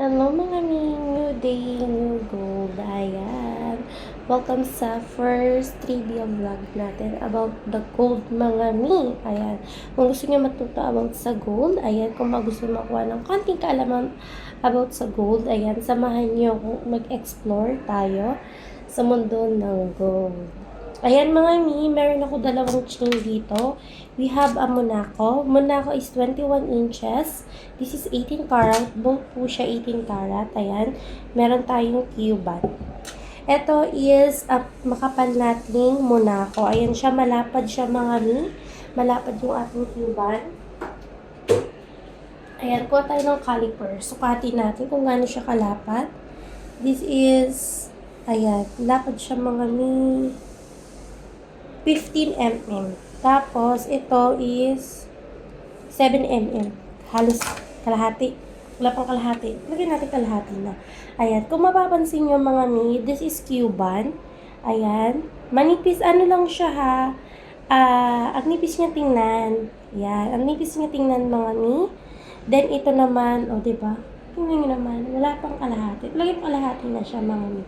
Hello mga mi, new day, new gold. Ayan. Welcome sa first trivia vlog natin about the gold mga mi. Ayan. Kung gusto niyo matuto about sa gold, ayan. Kung gusto niyo makuha ng konting kaalaman about sa gold, ayan. Samahan niyo kung mag-explore tayo sa mundo ng gold. Ayan mga mi, meron ako dalawang chain dito. We have a Monaco. Monaco is 21 inches. This is 18 karat. Both po siya 18 karat. Ayan. Meron tayong Cuban. Ito is a makapal nating Monaco. Ayan siya, malapad siya mga mi. Malapad yung ating Cuban. Ayan, kuha tayo ng caliper. Sukatin natin kung gaano siya kalapad. This is, ayan, lapad siya mga mi. 15 mm. Tapos, ito is 7 mm. Halos kalahati. Wala pang kalahati. Lagyan natin kalahati na. Ayan. Kung mapapansin nyo mga mi, this is Cuban. Ayan. Manipis, ano lang siya ha. Ang nipis niya tingnan. Ayan. Ang nipis niya tingnan mga mi. Then, ito naman, o diba? Tingnan nyo naman. Wala pang kalahati. Lagyan kalahati na siya mga mi.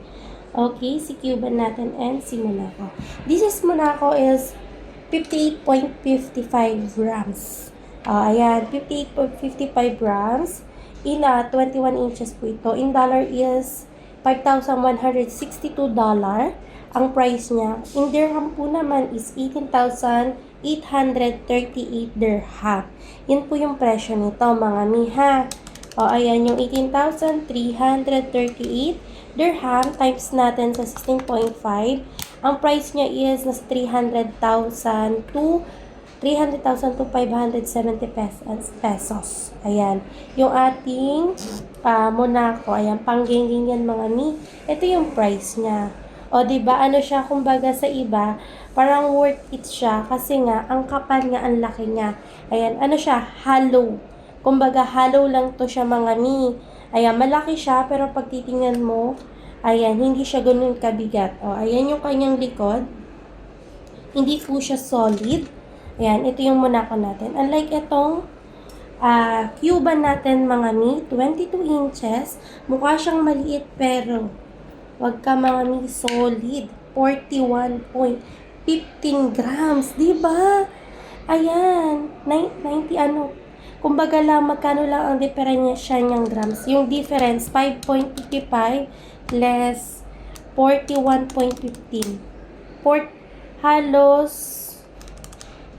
Okay, si Cuban natin and si Monaco. This is Monaco is 58.55 grams. Ayan, 58.55 grams. In 21 inches po ito. In dollar is $5,162. Ang price niya. In dirham po naman is 18,838 dirham. Yun po yung presyo nito mga miha. Ayan yung 18,338 dirham times natin sa 16.5. Ang price niya is nasa 300,000 to 570 pesos. Ayan. Yung ating Monaco. Ayan. Panggingin yan mga mi. Ito yung price niya. O, diba? Ano siya? Kumbaga sa iba, parang worth it siya. Kasi nga, ang kapal nga, ang laki niya. Ayan. Ano siya? Hollow. Kumbaga, hollow lang to siya mga mi. Ayan, malaki siya, pero pag titingnan mo, ayan, hindi siya ganun kabigat. O, ayan yung kanyang likod. Hindi po siya solid. Ayan, ito yung Monaco natin. Unlike itong Cuban natin, mga mi, 22 inches. Mukha siyang maliit, pero wag ka mga mi, solid. 41.15 grams. Diba? Ayan, 90 ano, kumbaga lang, magkano lang ang diferensya niyang grams. Yung difference, 5.55 less 41.15. Halos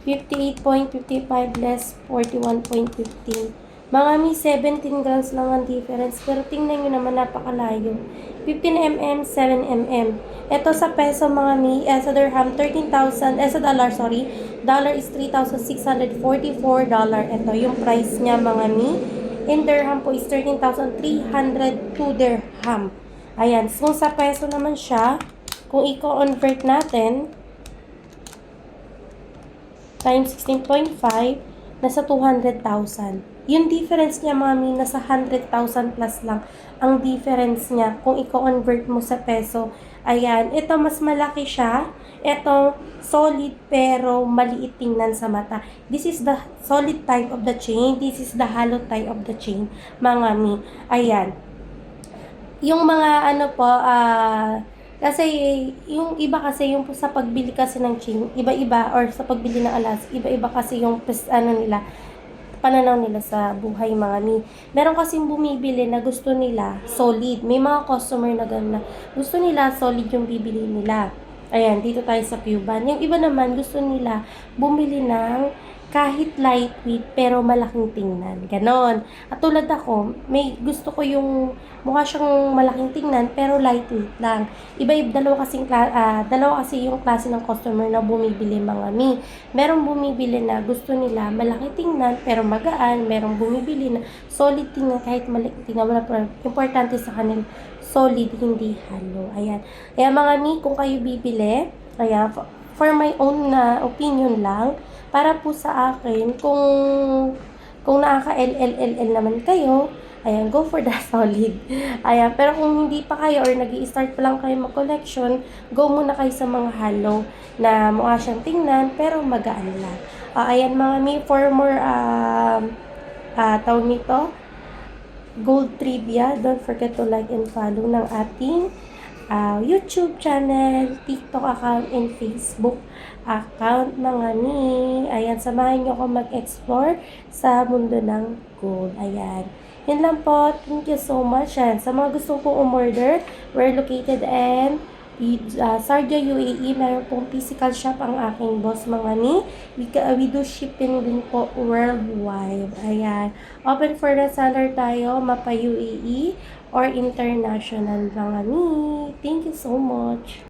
58.55 less 41.15. Mga mi, 17 grams lang ang difference. Pero tingnan nyo naman, napakalayo. 15 mm, 7 mm. Ito sa peso mga mi, sa dirham, 13,000, sa dollar, sorry. Dollar is $3,644. Ito, yung price niya mga mi. In dirham po is 13,302 dirham. Ayan, so sa peso naman siya, kung i-convert natin, times 16.5, nasa 200,000. Yung difference niya, mami, nasa 100,000 plus lang ang difference niya kung i-convert mo sa peso. Ayan, ito mas malaki siya. Ito, solid pero maliit tingnan sa mata. This is the solid type of the chain. This is the hollow type of the chain, mga mi. Ayan. Yung mga ano po, kasi yung iba kasi yung sa pagbili kasi ng chain, iba-iba, or sa pagbili ng alas, iba-iba kasi yung pananaw nila sa buhay mga mi. Meron kasing bumibili na gusto nila solid. May mga customer na gano'n na gusto nila solid yung bibili nila. Ayan, dito tayo sa Cuban. Yung iba naman gusto nila bumili ng kahit lightweight pero malaking tingnan. Ganon. At tulad ako, may gusto ko yung mukha siyang malaking tingnan pero lightweight lang. Dalawa kasi yung klase ng customer na bumibili mga mi. Merong bumibili na gusto nila malaki tingnan pero magaan. Merong bumibili na solid tingnan kahit maliit tingnan. Wala problem. Importante sa kanila solid, hindi hollow. Ayan. Kaya mga mi, kung kayo bibili, ayan, for my own opinion lang, para po sa akin, kung nakaka-LLLL naman kayo, ayan, go for the solid. Ayan, pero kung hindi pa kayo or nag-i-start pa lang kayo mag-collection, go muna kayo sa mga hollow na mukha siyang tingnan, pero magaan lang. Ayan mga mi, for more, tawag nito, gold trivia. Don't forget to like and follow ng ating YouTube channel, TikTok account, and Facebook account mga ni. Ayan, samahan nyo ako mag-explore sa mundo ng gold. Ayan. Yun lang po. Thank you so much. Ayan. Sa mga gusto pong umorder, we're located in Sharjah, UAE. Meron pong physical shop ang aking boss mga ni. We do shipping din po worldwide. Ayan. Open for reseller tayo, mapa UAE or international mga ni. Thank you so much.